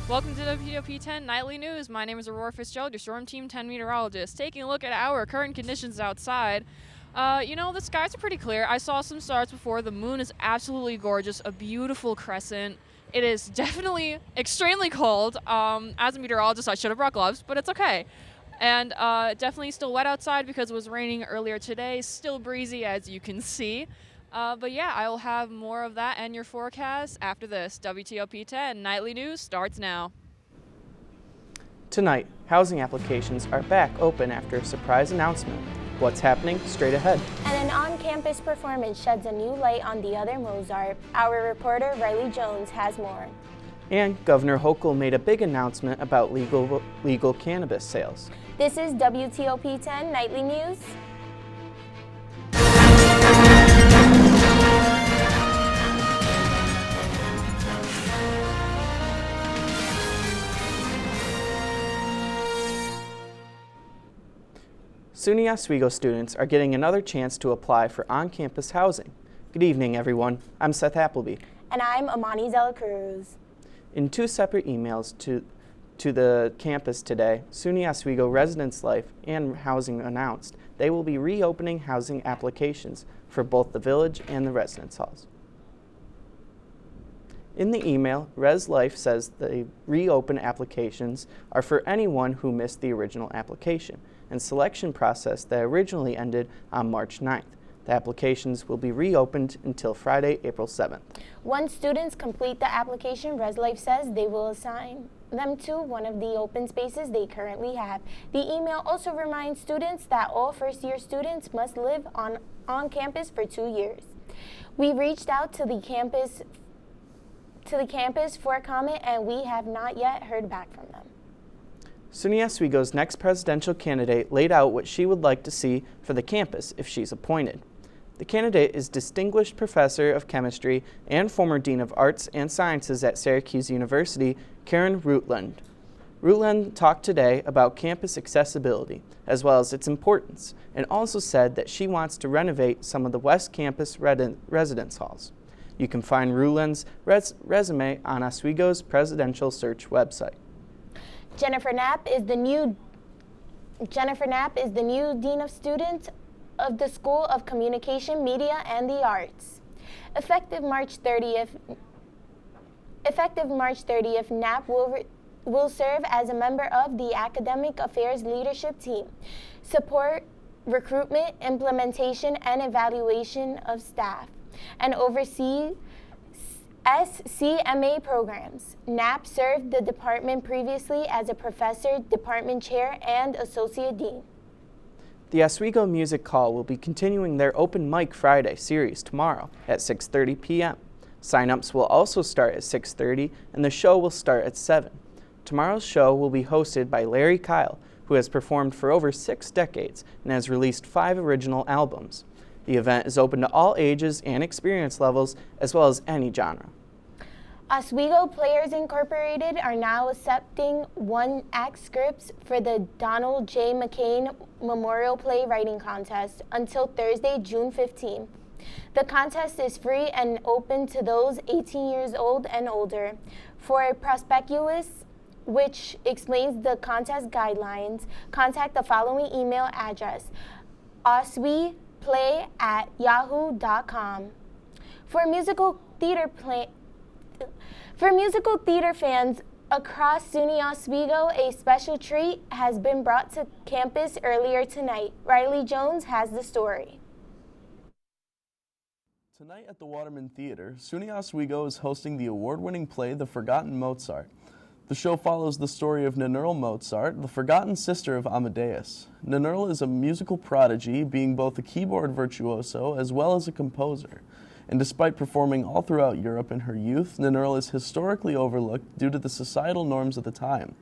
Welcome to WTOP-10 Nightly News. My name is Aurora Fitzgerald, your Storm Team 10 meteorologist. Taking a look at our current conditions outside. The skies are pretty clear. I saw some stars before. The moon is absolutely gorgeous, a beautiful crescent. It is definitely extremely cold. As a meteorologist, I should have brought gloves, but it's okay. And definitely still wet outside because it was raining earlier today. Still breezy, as you can see. But yeah, I will have more of that and your forecast after this. WTOP-10 Nightly News starts now. Tonight, housing applications are back open after a surprise announcement. What's happening straight ahead? And an on-campus performance sheds a new light on the other Mozart. Our reporter Riley Jones has more. And Governor Hochul made a big announcement about legal cannabis sales. This is WTOP-10 Nightly News. SUNY Oswego students are getting another chance to apply for on-campus housing. Good evening, everyone. I'm Seth Appleby. And I'm Amani De La Cruz. In two separate emails to the campus today, SUNY Oswego Residence Life and Housing announced they will be reopening housing applications for both the village and the residence halls. In the email, Res Life says the reopen applications are for anyone who missed the original application and selection process that originally ended on March 9th. The applications will be reopened until Friday, April 7th. Once students complete the application, Res Life says they will assign them to one of the open spaces they currently have. The email also reminds students that all first-year students must live on campus for 2 years. We reached out to the campus for comment, and we have not yet heard back from them. SUNY Oswego's next presidential candidate laid out what she would like to see for the campus if she's appointed. The candidate is Distinguished Professor of Chemistry and former Dean of Arts and Sciences at Syracuse University, Karen Rutland. Rutland talked today about campus accessibility, as well as its importance, and also said that she wants to renovate some of the West Campus residence halls. You can find Rutland's resume on Oswego's presidential search website. Jennifer Knapp is the new Dean of Students of the School of Communication, Media, and the Arts. Effective March 30th, Knapp will serve as a member of the Academic Affairs Leadership Team, support recruitment, implementation, and evaluation of staff, and oversee SCMA programs. Knapp served the department previously as a professor, department chair, and associate dean. The Oswego Music Hall will be continuing their Open Mic Friday series tomorrow at 6:30 p.m. Sign-ups will also start at 6:30 and the show will start at 7. Tomorrow's show will be hosted by Larry Kyle, who has performed for over 6 decades and has released 5 original albums. The event is open to all ages and experience levels, as well as any genre. Oswego Players Incorporated are now accepting one-act scripts for the Donald J. McCain Memorial Playwriting Contest until Thursday, June 15th. The contest is free and open to those 18 years old and older. For a prospectus, which explains the contest guidelines, contact the following email address: osweplay@yahoo.com. For musical theater fans across SUNY Oswego, a special treat has been brought to campus earlier tonight. Riley Jones has the story. Tonight at the Waterman Theater, SUNY Oswego is hosting the award-winning play The Forgotten Mozart. The show follows the story of Nannerl Mozart, the forgotten sister of Amadeus. Nannerl is a musical prodigy, being both a keyboard virtuoso as well as a composer. And despite performing all throughout Europe in her youth, Nannerl is historically overlooked due to the societal norms of the time.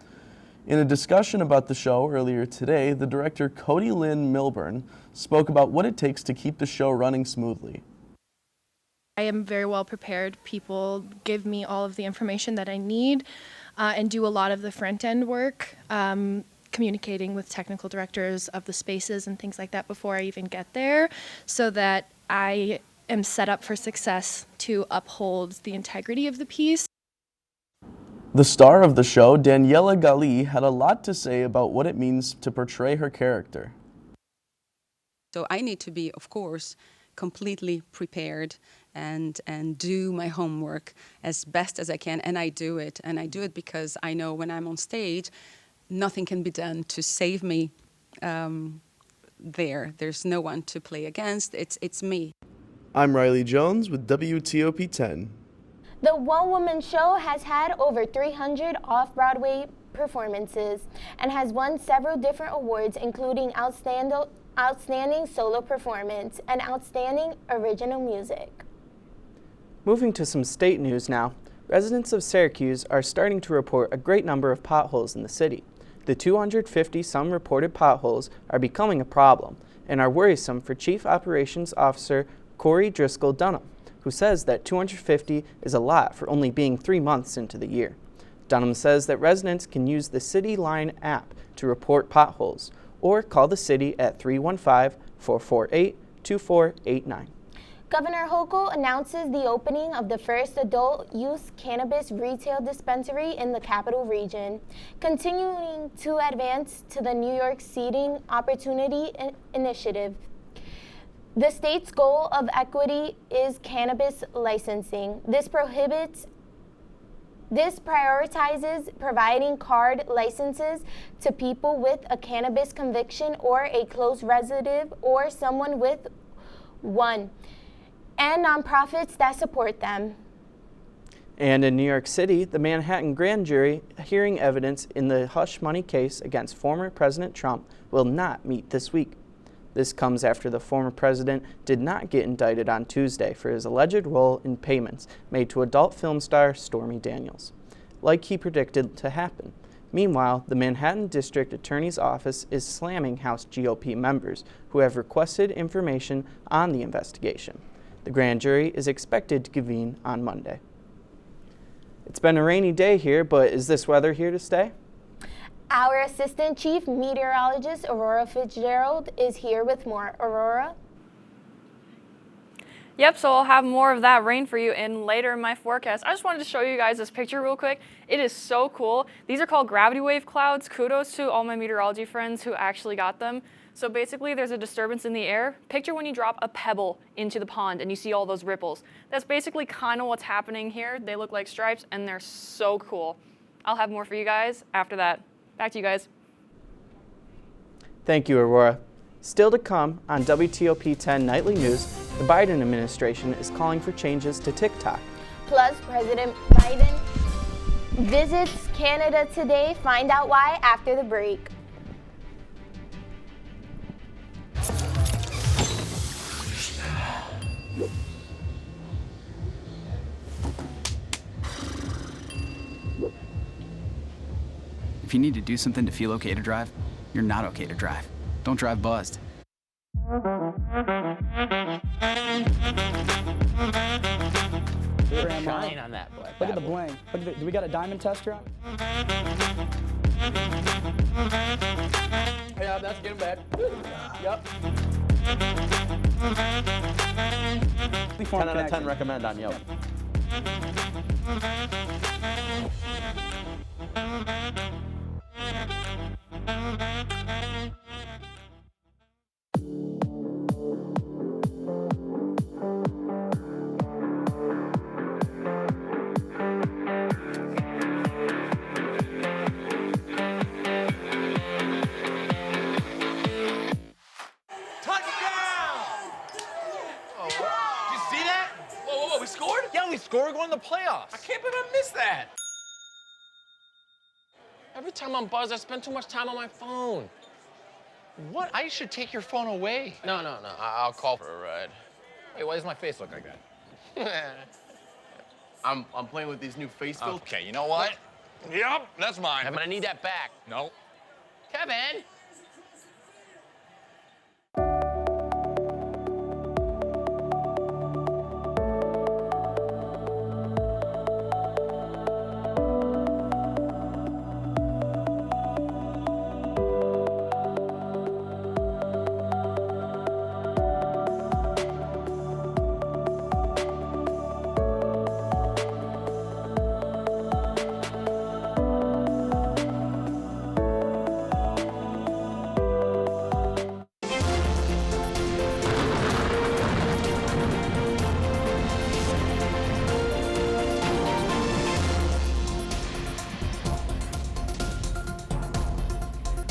In a discussion about the show earlier today, the director Cody Lynn Milburn spoke about what it takes to keep the show running smoothly. I am very well prepared. People give me all of the information that I need and do a lot of the front-end work, communicating with technical directors of the spaces and things like that before I even get there, so that I am set up for success to uphold the integrity of the piece. The star of the show, Daniela Gali, had a lot to say about what it means to portray her character. So I need to be, of course, completely prepared and do my homework as best as I can, and I do it. And I do it because I know when I'm on stage, nothing can be done to save me there. There's no one to play against. It's me. I'm Riley Jones with WTOP-10. The one-woman show has had over 300 off-Broadway performances and has won several different awards, including Outstanding Solo Performance and Outstanding Original Music. Moving to some state news now, residents of Syracuse are starting to report a great number of potholes in the city. The 250-some reported potholes are becoming a problem and are worrisome for Chief Operations Officer Corey Driscoll Dunham, who says that 250 is a lot for only being 3 months into the year. Dunham says that residents can use the City Line app to report potholes or call the city at 315-448-2489. Governor Hochul announces the opening of the first adult-use cannabis retail dispensary in the Capital Region, continuing to advance to the New York Seeding Opportunity Initiative. The state's goal of equity is cannabis licensing. This prioritizes providing card licenses to people with a cannabis conviction or a close relative or someone with one, and nonprofits that support them. And in New York City, the Manhattan grand jury hearing evidence in the hush money case against former President Trump will not meet this week. This comes after the former president did not get indicted on Tuesday for his alleged role in payments made to adult film star Stormy Daniels, like he predicted to happen. Meanwhile, the Manhattan District Attorney's Office is slamming House GOP members who have requested information on the investigation. The grand jury is expected to convene on Monday. It's been a rainy day here, but is this weather here to stay? Our Assistant Chief Meteorologist, Aurora Fitzgerald, is here with more. Aurora? Yep, so I'll have more of that rain for you later in my forecast. I just wanted to show you guys this picture real quick. It is so cool. These are called gravity wave clouds. Kudos to all my meteorology friends who actually got them. So basically there's a disturbance in the air. Picture when you drop a pebble into the pond and you see all those ripples. That's basically kind of what's happening here. They look like stripes and they're so cool. I'll have more for you guys after that. Back to you guys. Thank you, Aurora. Still to come on WTOP-10 Nightly News, the Biden administration is calling for changes to TikTok. Plus, President Biden visits Canada today. Find out why after the break. If you need to do something to feel okay to drive, you're not okay to drive. Don't drive buzzed. Shine on that boy. Look at the bling. Look at do we got a diamond tester on? Yeah, that's getting bad. Yep. 10 out of 10 recommend on Yelp. We're going to the playoffs. I can't believe I missed that. Every time I'm buzzed, I spend too much time on my phone. What? I should take your phone away. No. I'll call for a ride. Hey, why does my face look like that? I'm playing with these new face filters. Okay, you know what? Yep, that's mine. I'm gonna need that back. No. Kevin!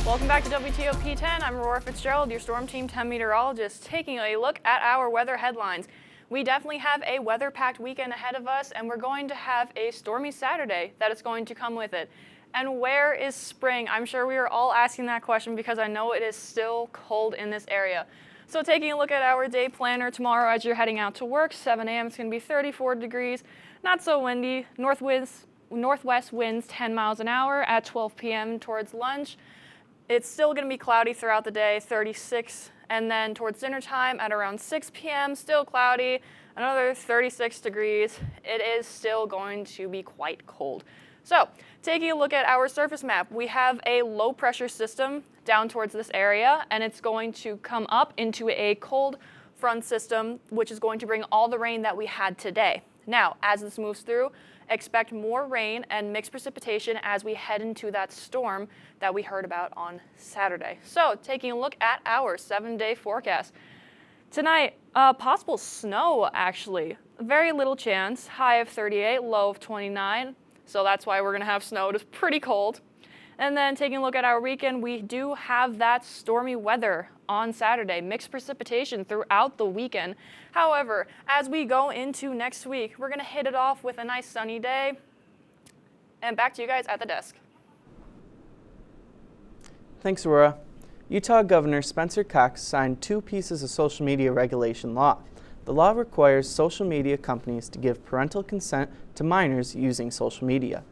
Welcome back to WTOP-10. I'm Aurora Fitzgerald, your Storm Team 10 meteorologist, taking a look at our weather headlines. We definitely have a weather-packed weekend ahead of us, and we're going to have a stormy Saturday that is going to come with it. And where is spring? I'm sure we are all asking that question because I know it is still cold in this area. So taking a look at our day planner tomorrow as you're heading out to work, 7 a.m. it's going to be 34 degrees, not so windy, northwest winds 10 miles an hour at 12 p.m. towards lunch. It's still going to be cloudy throughout the day, 36, and then towards dinner time at around 6 p.m., still cloudy, another 36 degrees. It is still going to be quite cold. So, taking a look at our surface map, we have a low pressure system down towards this area, and it's going to come up into a cold front system, which is going to bring all the rain that we had today. Now, as this moves through, expect more rain and mixed precipitation as we head into that storm that we heard about on Saturday. So, taking a look at our 7-day forecast. Tonight, possible snow, actually. Very little chance. High of 38, low of 29. So that's why we're going to have snow. It is pretty cold. And then taking a look at our weekend, we do have that stormy weather on Saturday, mixed precipitation throughout the weekend. However, as we go into next week, we're going to hit it off with a nice sunny day. And back to you guys at the desk. Thanks, Aurora. Utah Governor Spencer Cox signed 2 pieces of social media regulation law. The law requires social media companies to give parental consent to minors using social media.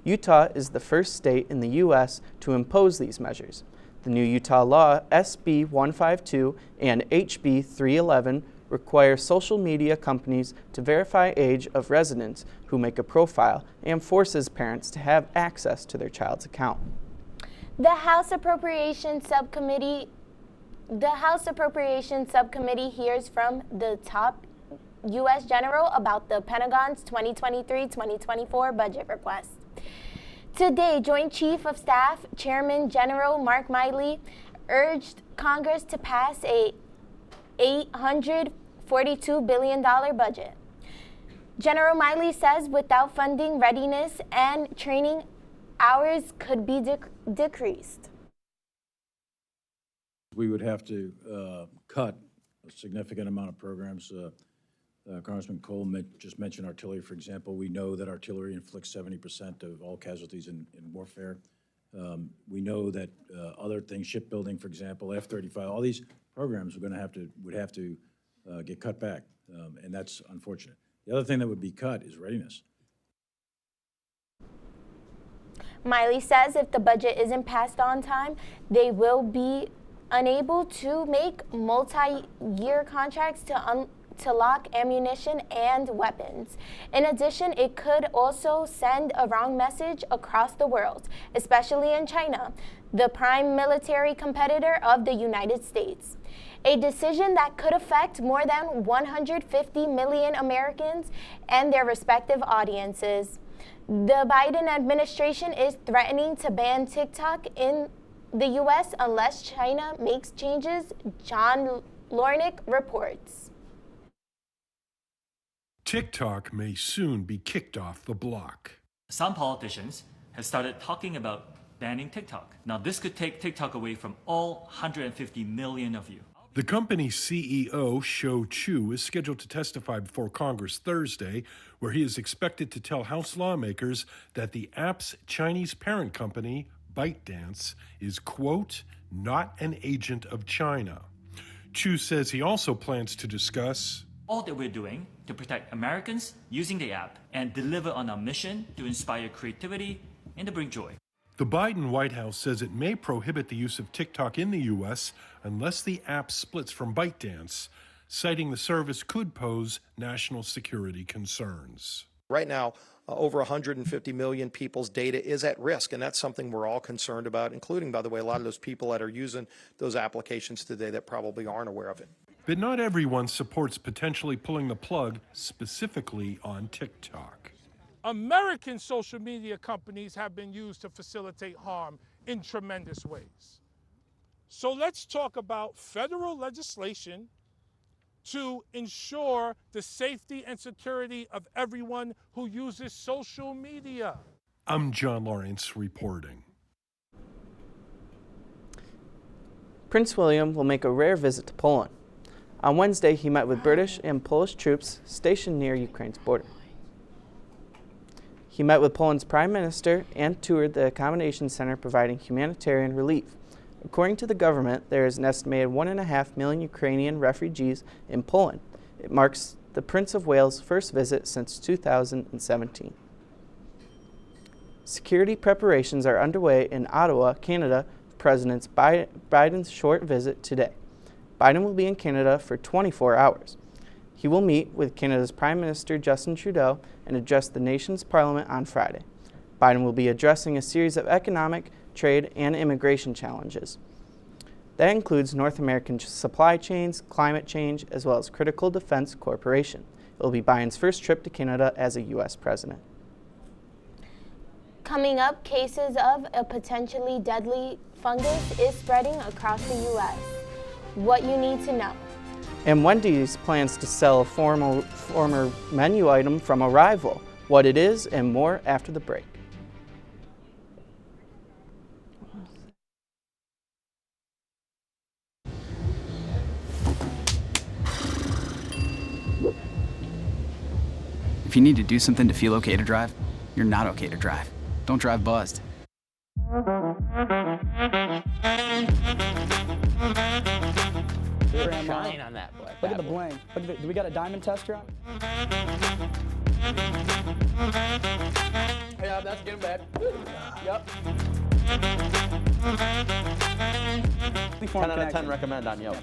Utah is the first state in the U.S. to impose these measures. The new Utah law, SB 152 and HB 311, require social media companies to verify age of residents who make a profile and forces parents to have access to their child's account. The House Appropriations Subcommittee hears from the top U.S. general about the Pentagon's 2023-2024 budget request. Today, Joint Chief of Staff Chairman General Mark Miley urged Congress to pass a $842 billion budget. General Miley says without funding, readiness and training, hours could be decreased. We would have to cut a significant amount of programs. Congressman Cole just mentioned artillery, for example. We know that artillery inflicts 70% of all casualties in warfare. We know that other things, shipbuilding, for example, F-35, all these programs would have to get cut back, and that's unfortunate. The other thing that would be cut is readiness. Miley says if the budget isn't passed on time, they will be unable to make multi-year contracts to lock ammunition and weapons. In addition, it could also send a wrong message across the world, especially in China, the prime military competitor of the United States. A decision that could affect more than 150 million Americans and their respective audiences. The Biden administration is threatening to ban TikTok in the U.S. unless China makes changes, John Lornick reports. TikTok may soon be kicked off the block. Some politicians have started talking about banning TikTok. Now, this could take TikTok away from all 150 million of you. The company's CEO, Shou Chu, is scheduled to testify before Congress Thursday, where he is expected to tell House lawmakers that the app's Chinese parent company, ByteDance, is, quote, not an agent of China. Chu says he also plans to discuss all that we're doing to protect Americans using the app and deliver on our mission to inspire creativity and to bring joy. The Biden White House says it may prohibit the use of TikTok in the U.S. unless the app splits from ByteDance, citing the service could pose national security concerns. Right now, over 150 million people's data is at risk, and that's something we're all concerned about, including, by the way, a lot of those people that are using those applications today that probably aren't aware of it. But not everyone supports potentially pulling the plug specifically on TikTok. American social media companies have been used to facilitate harm in tremendous ways. So let's talk about federal legislation to ensure the safety and security of everyone who uses social media. I'm John Lawrence reporting. Prince William will make a rare visit to Poland. On Wednesday, he met with British and Polish troops stationed near Ukraine's border. He met with Poland's Prime Minister and toured the accommodation center providing humanitarian relief. According to the government, there is an estimated 1.5 million Ukrainian refugees in Poland. It marks the Prince of Wales' first visit since 2017. Security preparations are underway in Ottawa, Canada, for President Biden's short visit today. Biden will be in Canada for 24 hours. He will meet with Canada's Prime Minister Justin Trudeau and address the nation's parliament on Friday. Biden will be addressing a series of economic, trade, and immigration challenges. That includes North American supply chains, climate change, as well as critical defense cooperation. It will be Biden's first trip to Canada as a U.S. president. Coming up, cases of a potentially deadly fungus is spreading across the U.S. What you need to know. And Wendy's plans to sell a former menu item from a rival. What it is and more after the break. If you need to do something to feel okay to drive, you're not okay to drive. Don't drive buzzed. Shine on that black. Look at the bling. Look at do we got a diamond tester on? Yeah, that's getting bad. Yep. 10 out of 10 recommend on Yelp.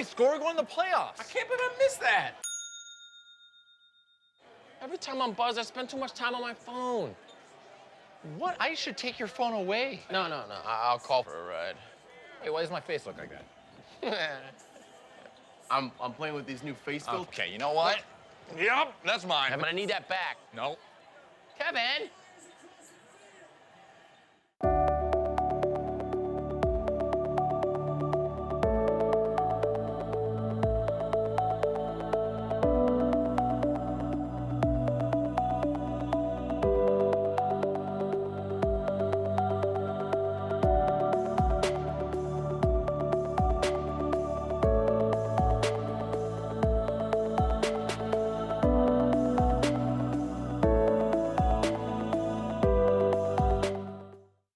Scoring, going to the playoffs. I can't believe I missed that. Every time I'm buzzed, I spend too much time on my phone. What? I should take your phone away. No. I'll call for a ride. Wait, why does my face look like that? I'm playing with these new face filters. Okay, you know what? Yep, that's mine. Kevin, I need that back. No. Kevin!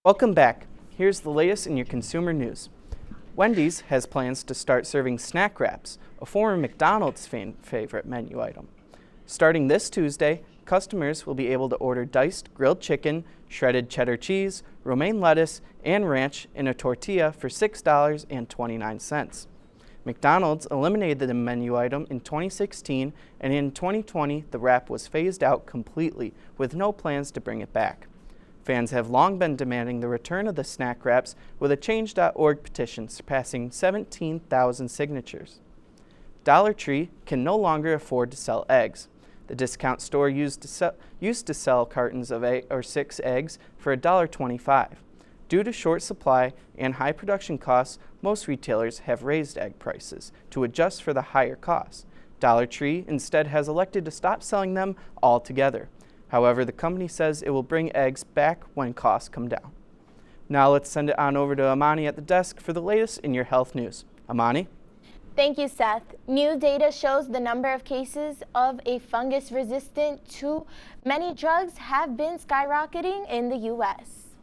Welcome back. Here's the latest in your consumer news. Wendy's has plans to start serving snack wraps, a former McDonald's favorite menu item. Starting this Tuesday, customers will be able to order diced grilled chicken, shredded cheddar cheese, romaine lettuce, and ranch in a tortilla for $6.29. McDonald's eliminated the menu item in 2016, and in 2020, the wrap was phased out completely, with no plans to bring it back. Fans have long been demanding the return of the snack wraps, with a Change.org petition surpassing 17,000 signatures. Dollar Tree can no longer afford to sell eggs. The discount store used to sell cartons of 8 or 6 eggs for $1.25. Due to short supply and high production costs, most retailers have raised egg prices to adjust for the higher costs. Dollar Tree instead has elected to stop selling them altogether. However, the company says it will bring eggs back when costs come down. Now let's send it on over to Amani at the desk for the latest in your health news. Amani? Thank you, Seth. New data shows the number of cases of a fungus resistant to many drugs have been skyrocketing in the U.S.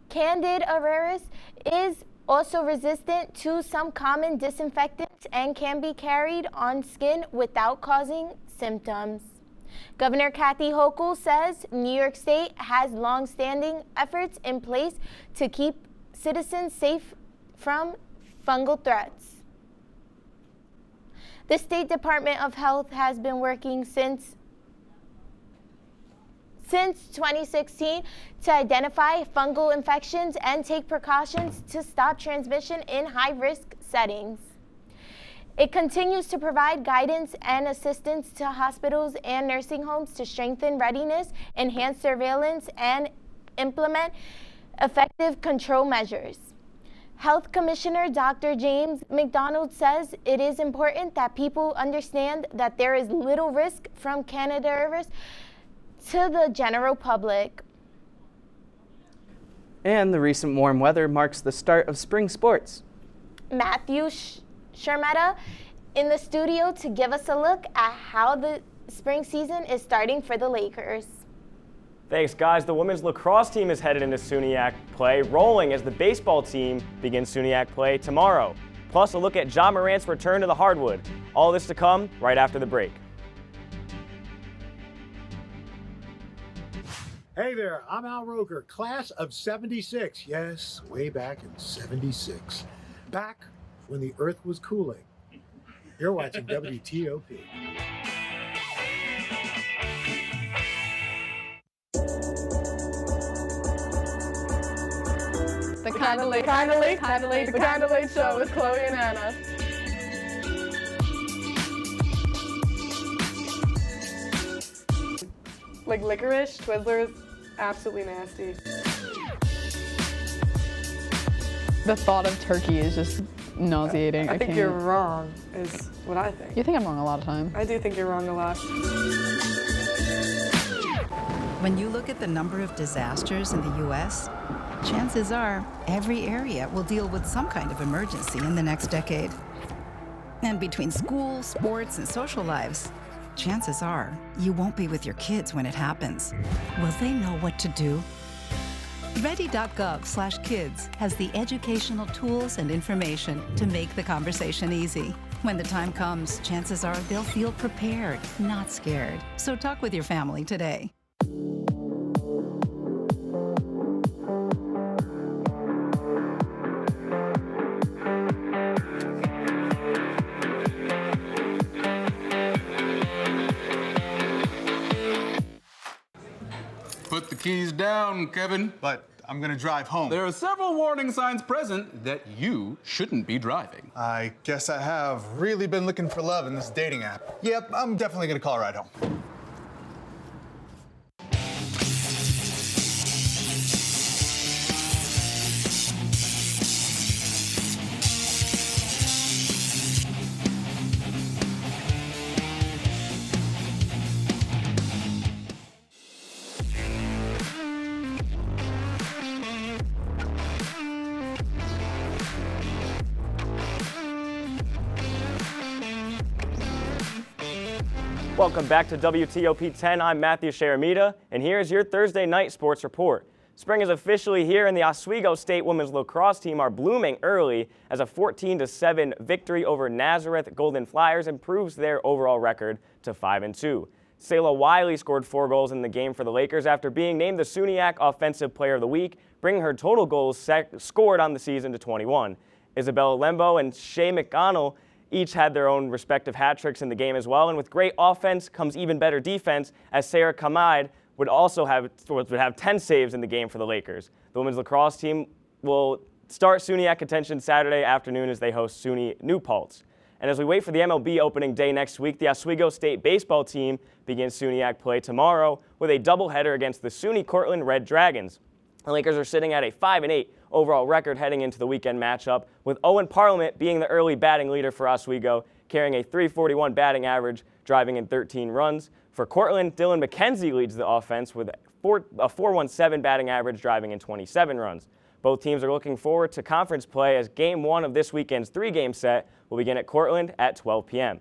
Candida auris is also resistant to some common disinfectants and can be carried on skin without causing symptoms. Governor Kathy Hochul says New York State has long-standing efforts in place to keep citizens safe from fungal threats. The State Department of Health has been working since since 2016 to identify fungal infections and take precautions to stop transmission in high-risk settings. It continues to provide guidance and assistance to hospitals and nursing homes to strengthen readiness, enhance surveillance, and implement effective control measures. Health Commissioner Dr. James McDonald says it is important that people understand that there is little risk from coronavirus to the general public. And the recent warm weather marks the start of spring sports. Matthew Sheremeta in the studio to give us a look at how the spring season is starting for the Lakers. Thanks, guys. The women's lacrosse team is headed into SUNYAC play, rolling as the baseball team begins SUNYAC play tomorrow. Plus, a look at Ja Morant's return to the hardwood. All this to come right after the break. Hey there, I'm Al Roker, class of 76. Yes, way back in 76. Back when the earth was cooling. You're watching WTOP. The Kinda Late Show with Chloe and Anna. Like licorice, Twizzlers, absolutely nasty. The thought of turkey is just nauseating. I think you're wrong, is what I think. You think I'm wrong a lot of times. I do think you're wrong a lot. When you look at the number of disasters in the U.S., chances are every area will deal with some kind of emergency in the next decade. And between school, sports, and social lives, chances are you won't be with your kids when it happens. Will they know what to do? Ready.gov/kids has the educational tools and information to make the conversation easy. When the time comes, chances are they'll feel prepared, not scared. So talk with your family today. Put the keys down, Kevin. But I'm gonna drive home. There are several warning signs present that you shouldn't be driving. I guess I have really been looking for love in this dating app. Yep, I'm definitely gonna call a ride home. Welcome back to WTOP-10. I'm Matthew Sheremeta, and here's your Thursday night sports report. Spring is officially here, and the Oswego State women's lacrosse team are blooming early as a 14-7 victory over Nazareth Golden Flyers improves their overall record to 5-2. Selah Wiley scored 4 goals in the game for the Lakers after being named the SUNYAC Offensive Player of the Week, bringing her total goals scored on the season to 21. Isabella Lembo and Shay McConnell each had their own respective hat tricks in the game as well, and with great offense comes even better defense, as Sarah Kamide would have 10 saves in the game for the Lakers. The women's lacrosse team will start SUNYAC contention Saturday afternoon as they host SUNY New Paltz. And as we wait for the MLB opening day next week, the Oswego State baseball team begins SUNYAC play tomorrow with a doubleheader against the SUNY Cortland Red Dragons. The Lakers are sitting at a 5-8 overall record heading into the weekend matchup, with Owen Parliament being the early batting leader for Oswego, carrying a .341 batting average, driving in 13 runs. For Cortland, Dylan McKenzie leads the offense with a .417 batting average, driving in 27 runs. Both teams are looking forward to conference play as Game 1 of this weekend's 3-game set will begin at Cortland at 12 p.m.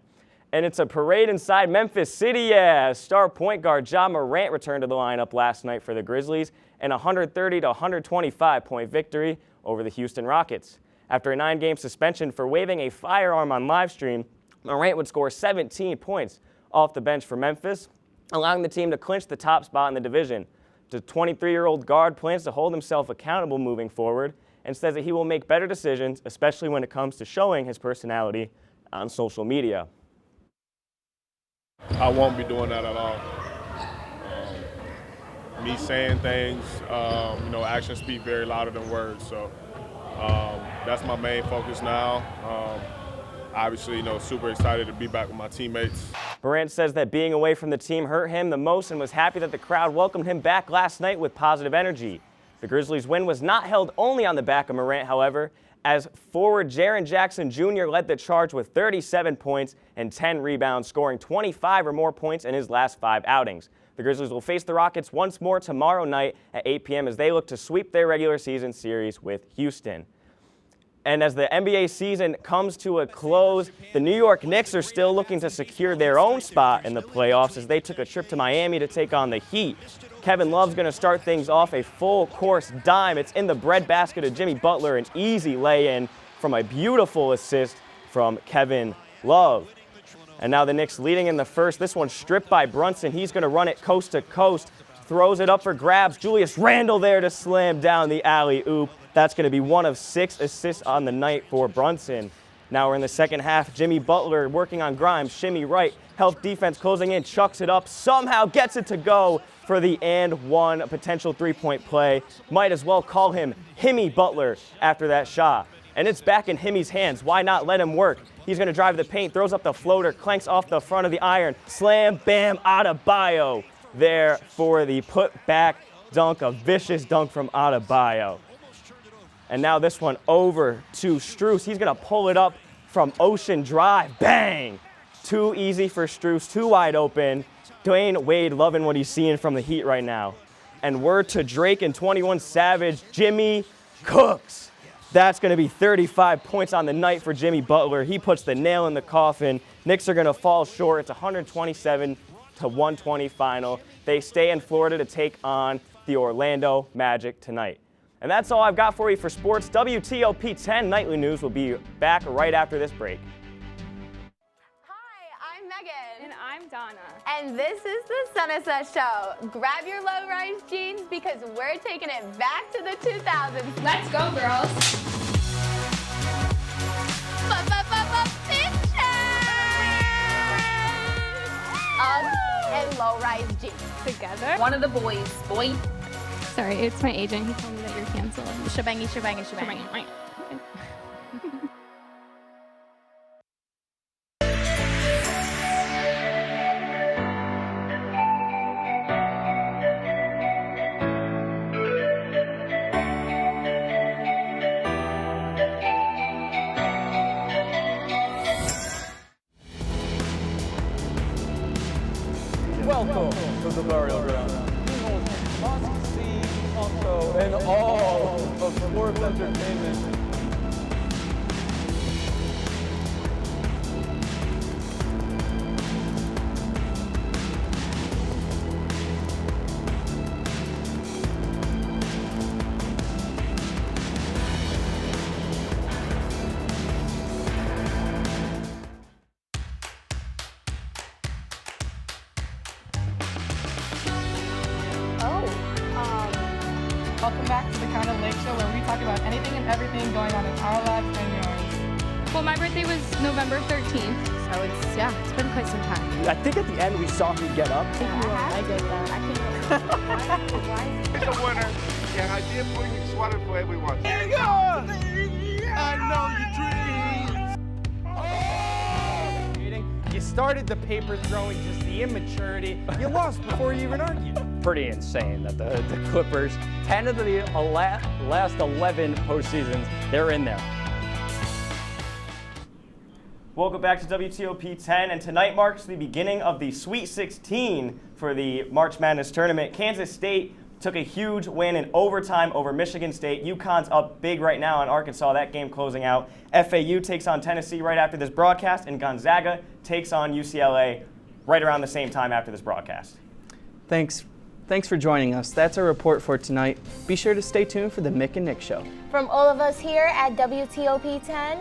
And it's a parade inside Memphis City, yeah. Star point guard Ja Morant returned to the lineup last night for the Grizzlies in a 130 to 125 point victory over the Houston Rockets. After a 9-game suspension for waving a firearm on livestream, Morant would score 17 points off the bench for Memphis, allowing the team to clinch the top spot in the division. The 23-year-old guard plans to hold himself accountable moving forward and says that he will make better decisions, especially when it comes to showing his personality on social media. I won't be doing that at all. me saying things, actions speak very louder than words. So that's my main focus now. Obviously, super excited to be back with my teammates. Morant says that being away from the team hurt him the most and was happy that the crowd welcomed him back last night with positive energy. The Grizzlies' win was not held only on the back of Morant, however, as forward Jaren Jackson Jr. led the charge with 37 points and 10 rebounds, scoring 25 or more points in his last 5 outings. The Grizzlies will face the Rockets once more tomorrow night at 8 p.m. as they look to sweep their regular season series with Houston. And as the NBA season comes to a close, the New York Knicks are still looking to secure their own spot in the playoffs as they took a trip to Miami to take on the Heat. Kevin Love's going to start things off a full-course dime. It's in the breadbasket of Jimmy Butler, an easy lay-in from a beautiful assist from Kevin Love. And now the Knicks leading in the first. This one stripped by Brunson. He's going to run it coast to coast. Throws it up for grabs. Julius Randle there to slam down the alley-oop. That's going to be 1 of 6 assists on the night for Brunson. Now we're in the second half. Jimmy Butler working on Grimes. Shimmy right. Help defense closing in. Chucks it up. Somehow gets it to go for the and one potential three-point play. Might as well call him Himmy Butler after that shot. And it's back in Himmy's hands. Why not let him work? He's going to drive the paint. Throws up the floater. Clanks off the front of the iron. Slam, bam, Adebayo there for the put-back dunk. A vicious dunk from Adebayo. And now this one over to Strus. He's going to pull it up from Ocean Drive. Bang! Too easy for Strus, too wide open. Dwayne Wade loving what he's seeing from the Heat right now. And word to Drake and 21 Savage, Jimmy cooks. That's going to be 35 points on the night for Jimmy Butler. He puts the nail in the coffin. Knicks are going to fall short. It's 127-120 final. They stay in Florida to take on the Orlando Magic tonight. And that's all I've got for you for sports. WTOP-10 Nightly News will be back right after this break. Hi, I'm Megan. And I'm Donna. And this is the Sunset Show. Grab your low-rise jeans because we're taking it back to the 2000s. Let's go, girls. Uggs and low-rise jeans. Together. One of the boys. Boy. Sorry, it's my agent. He told me that you're canceled. Shebangy, shebangy, shebangy. Welcome to the burial ground. Must-see also and all of sports entertainment. Welcome back to the Kind of Lake Show, where we talk about anything and everything going on in our lives and yours. Well, my birthday was November 13th, so it's been quite some time. I think at the end we saw him get up. I did that. I can't. He's a winner, and I did bring you sweater for everyone. There you go! I know your dreams. You started the paper throwing, just the immaturity. You lost before you even argued. Pretty insane that the Clippers, 10 of the last 11 postseasons, they're in there. Welcome back to WTOP-10, and tonight marks the beginning of the Sweet 16 for the March Madness tournament. Kansas State took a huge win in overtime over Michigan State. UConn's up big right now on Arkansas, that game closing out. FAU takes on Tennessee right after this broadcast, and Gonzaga takes on UCLA right around the same time after this broadcast. Thanks for joining us. That's our report for tonight. Be sure to stay tuned for the Mick and Nick Show. From all of us here at WTOP-10,